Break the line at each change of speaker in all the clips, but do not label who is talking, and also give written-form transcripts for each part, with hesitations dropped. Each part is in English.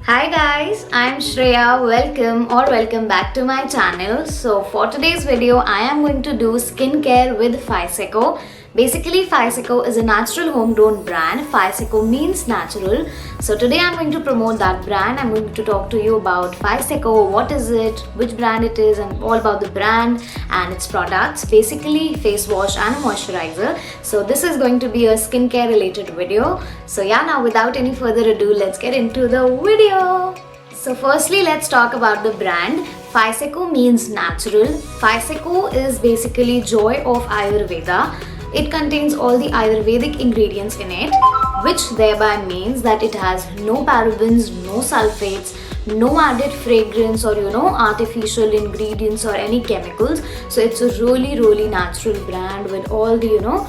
Hi guys, I'm Shreya. Welcome back to my channel. So for today's video, I am going to do skincare with Fiseco. Basically, Fiseco is a natural homegrown brand. Fiseco means natural. So today I'm going to promote that brand. I'm going to talk to you about Fiseco, what is it, which brand it is, and all about the brand and its products. Basically, face wash and a moisturizer. So this is going to be a skincare related video. So yeah, now without any further ado, let's get into the video. So firstly, let's talk about the brand. Fiseco means natural. Fiseco is basically joy of Ayurveda. It contains all the Ayurvedic ingredients in it, which thereby means that it has no parabens, no sulfates, no added fragrance or artificial ingredients or any chemicals. So it's a really natural brand with all the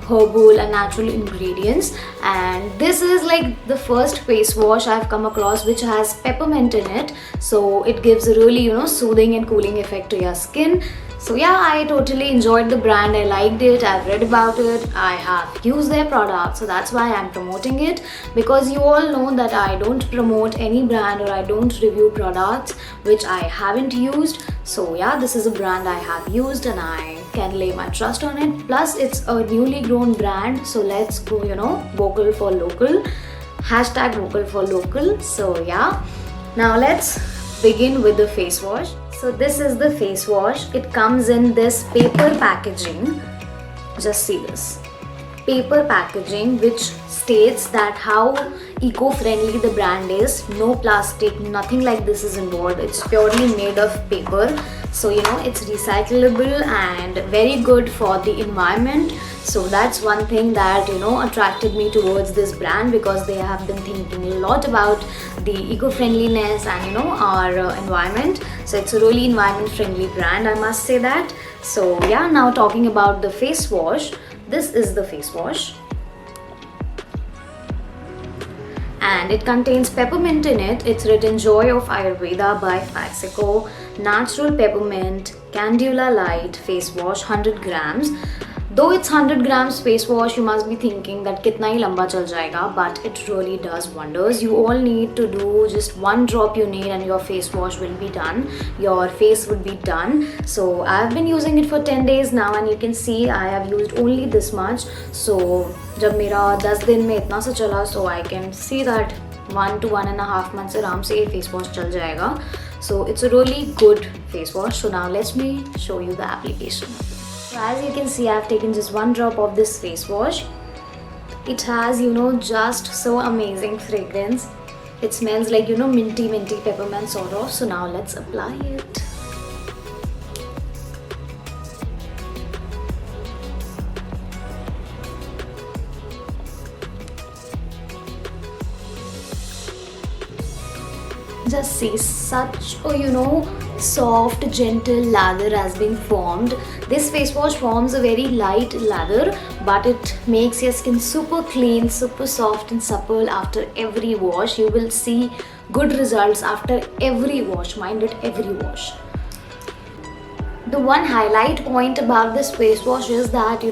herbal and natural ingredients. And this is like the first face wash I've come across which has peppermint in it, so it gives a really soothing and cooling effect to your skin. So yeah, I totally enjoyed the brand. I liked it, I've read about it, I have used their product, so that's why I'm promoting it, because you all know that I don't promote any brand or I don't review products which I haven't used. So yeah, this is a brand I have used and I can lay my trust on it. Plus it's a newly grown brand, so let's go vocal for local, hashtag vocal for local. So yeah, now let's begin with the face wash. So this is the face wash. It comes in this paper packaging. Just see this paper packaging, which states that how eco-friendly the brand is. No plastic, nothing like this is involved. It's purely made of paper, so it's recyclable and very good for the environment. So that's one thing that attracted me towards this brand, because they have been thinking a lot about the eco-friendliness and our environment. So it's a really environment friendly brand, I must say that. So yeah, now talking about the face wash. This is the face wash and it contains peppermint in it. It's written Joy of Ayurveda by Fiseco, natural peppermint candula light face wash, 100 grams. Though it's 100 grams face wash, you must be thinking that kitna hi lamba chal jayega, but it really does wonders. You all need to do just one drop you need and your face wash will be done. Your face would be done. So I've been using it for 10 days now and you can see I have used only this much. So जब मेरा 10 दिन में इतना सा चला, so I can see that 1 to 1.5 months आराम से ये face wash चल जाएगा. So it's a really good face wash. So now let me show you the application. So as you can see, I've taken just one drop of this face wash. It has just so amazing fragrance. It smells like minty peppermint sort of. So now let's apply it. Just see, such a soft gentle lather has been formed. This face wash forms a very light lather, but it makes your skin super clean, super soft and supple after every wash. You will see good results after every wash, mind it, every wash. The one highlight point about this face wash is that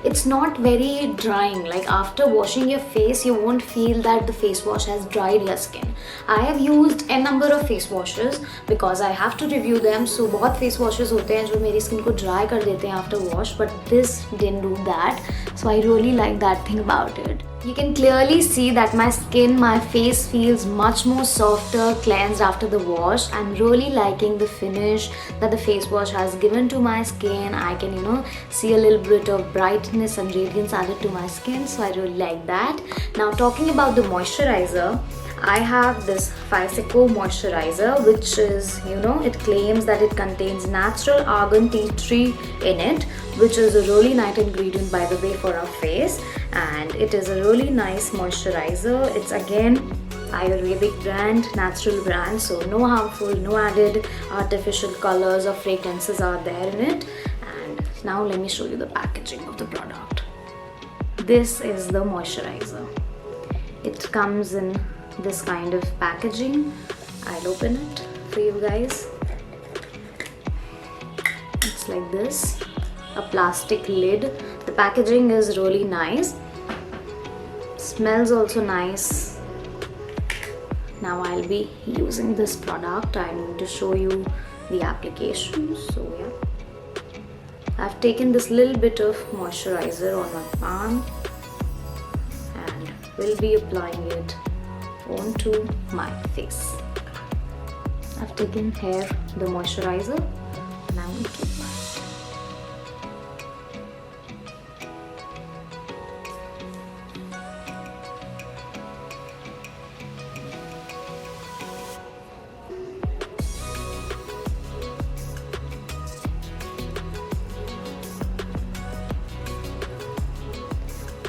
it's not very drying. Like after washing your face, you won't feel that the face wash has dried your skin. I have used a number of face washes because I have to review them. So बहुत face washes होते हैं जो मेरी skin को dry कर देते हैं after wash, but this didn't do that. So I really like that thing about it. You can clearly see that my skin, my face feels much more softer, cleansed after the wash. I'm really liking the finish that the face wash has given to my skin. I can see a little bit of brightness and radiance added to my skin, so I really like that. Now talking about the moisturizer, I have this Fiseco moisturizer, which is it claims that it contains natural argan tea tree in it, which is a really nice ingredient by the way for our face, and it is a really nice moisturizer. It's again Ayurvedic brand, natural brand, so no harmful, no added artificial colors or fragrances are there in it. And now let me show you the packaging of the product. This is the moisturizer. It comes in this kind of packaging. I'll open it for you guys. It's like this, a plastic lid. The packaging is really nice. Smells also nice. Now I'll be using this product. I'm going to show you the application. So yeah, I've taken this little bit of moisturizer on my palm and will be applying it onto my face. I've taken here the moisturizer and I'm going to apply.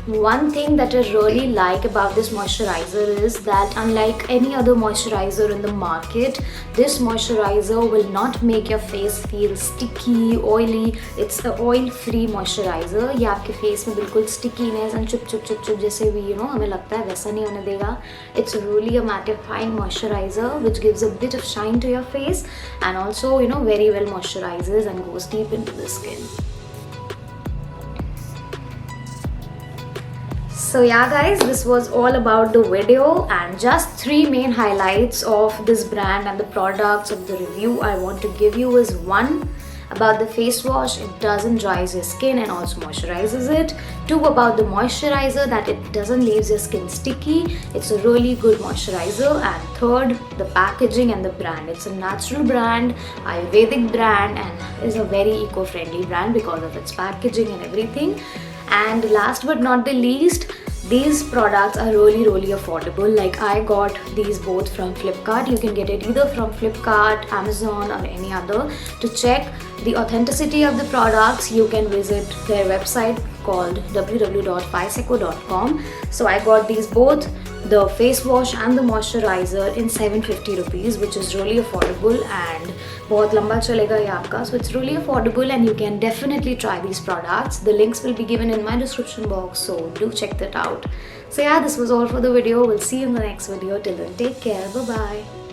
One thing that I really like about this moisturizer is that unlike any other moisturizer in the market, this moisturizer will not make your face feel sticky, oily. It's an oil-free moisturizer. ये आपके face में बिल्कुल stickiness and चुप जैसे भी हमें लगता है वैसा नहीं होने देगा. It's really a mattifying moisturizer which gives a bit of shine to your face and also very well moisturizes and goes deep into the skin. So yeah guys, this was all about the video and just 3 main highlights of this brand and the products of the review I want to give you is 1. About the face wash, it doesn't dry your skin and also moisturizes it. 2. About the moisturizer, that it doesn't leave your skin sticky. It's a really good moisturizer. And 3rd, the packaging and the brand. It's a natural brand, Ayurvedic brand and is a very eco-friendly brand because of its packaging and everything. And last but not the least, these products are really affordable. Like I got these both from Flipkart. You can get it either from Flipkart, Amazon or any other. To check the authenticity of the products, you can visit their website called www.5seco.com. So I got these both, the face wash and the moisturizer in 750 rupees, which is really affordable and बहुत लंबा चलेगा ये आपका. So it's really affordable and you can definitely try these products. The links will be given in my description box, so do check that out. So yeah, this was all for the video. We'll see you in the next video. Till then, take care. Bye bye.